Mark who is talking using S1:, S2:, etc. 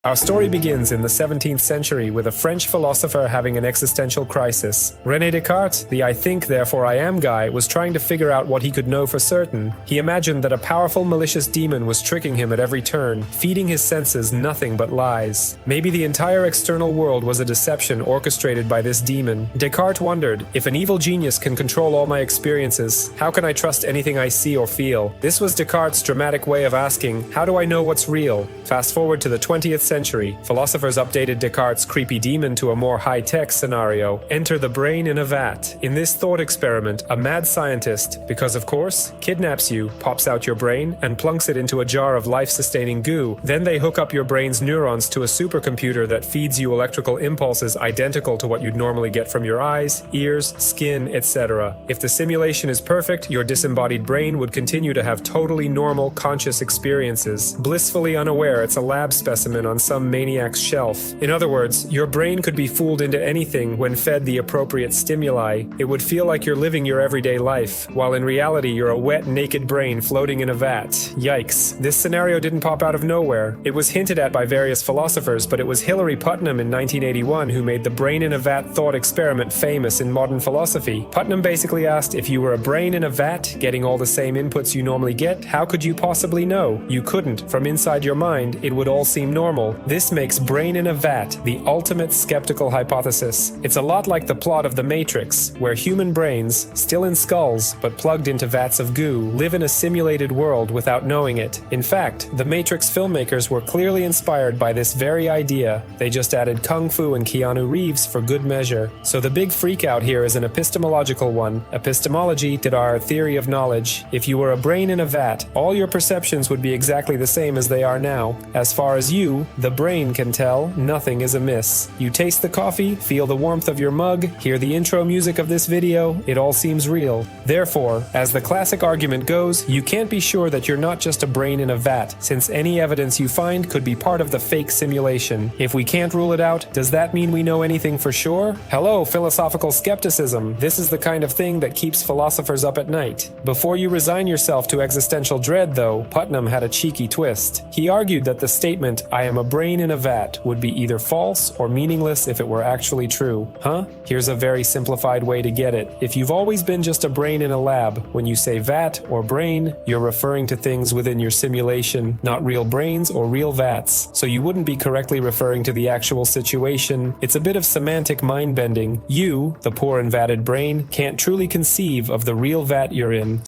S1: Our story begins in the 17th century with a French philosopher having an existential crisis. René Descartes, the I think, therefore I am guy, was trying to figure out what he could know for certain. He imagined that a powerful malicious demon was tricking him at every turn, feeding his senses nothing but lies. Maybe the entire external world was a deception orchestrated by this demon. Descartes wondered, if an evil genius can control all my experiences, how can I trust anything I see or feel? This was Descartes' dramatic way of asking, how do I know what's real? Fast forward to the 20th century, philosophers updated Descartes' creepy demon to a more high-tech scenario. Enter the brain in a vat. In this thought experiment, a mad scientist, because of course, kidnaps you, pops out your brain, and plunks it into a jar of life-sustaining goo. Then they hook up your brain's neurons to a supercomputer that feeds you electrical impulses identical to what you'd normally get from your eyes, ears, skin, etc. If the simulation is perfect, your disembodied brain would continue to have totally normal, conscious experiences, blissfully unaware it's a lab specimen on some maniac's shelf. In other words, your brain could be fooled into anything when fed the appropriate stimuli. It would feel like you're living your everyday life, while in reality you're a wet, naked brain floating in a vat. Yikes. This scenario didn't pop out of nowhere. It was hinted at by various philosophers, but it was Hilary Putnam in 1981 who made the brain in a vat thought experiment famous in modern philosophy. Putnam basically asked, if you were a brain in a vat, getting all the same inputs you normally get, how could you possibly know? You couldn't. From inside your mind, it would all seem normal. This makes brain in a vat the ultimate skeptical hypothesis. It's a lot like the plot of The Matrix, where human brains, still in skulls but plugged into vats of goo, live in a simulated world without knowing it. In fact, The Matrix filmmakers were clearly inspired by this very idea. They just added Kung Fu and Keanu Reeves for good measure. So the big freakout here is an epistemological one. Epistemology did our theory of knowledge. If you were a brain in a vat, all your perceptions would be exactly the same as they are now. As far as you, the brain, can tell, nothing is amiss. You taste the coffee, feel the warmth of your mug, hear the intro music of this video, it all seems real. Therefore, as the classic argument goes, you can't be sure that you're not just a brain in a vat, since any evidence you find could be part of the fake simulation. If we can't rule it out, does that mean we know anything for sure? Hello, philosophical skepticism. This is the kind of thing that keeps philosophers up at night. Before you resign yourself to existential dread, though, Putnam had a cheeky twist. He argued that the statement, I am a brain in a vat, would be either false or meaningless if it were actually true. Huh? Here's a very simplified way to get it. If you've always been just a brain in a lab, when you say vat or brain, you're referring to things within your simulation, not real brains or real vats. So you wouldn't be correctly referring to the actual situation. It's a bit of semantic mind-bending. You, the poor and vatted brain, can't truly conceive of the real vat you're in.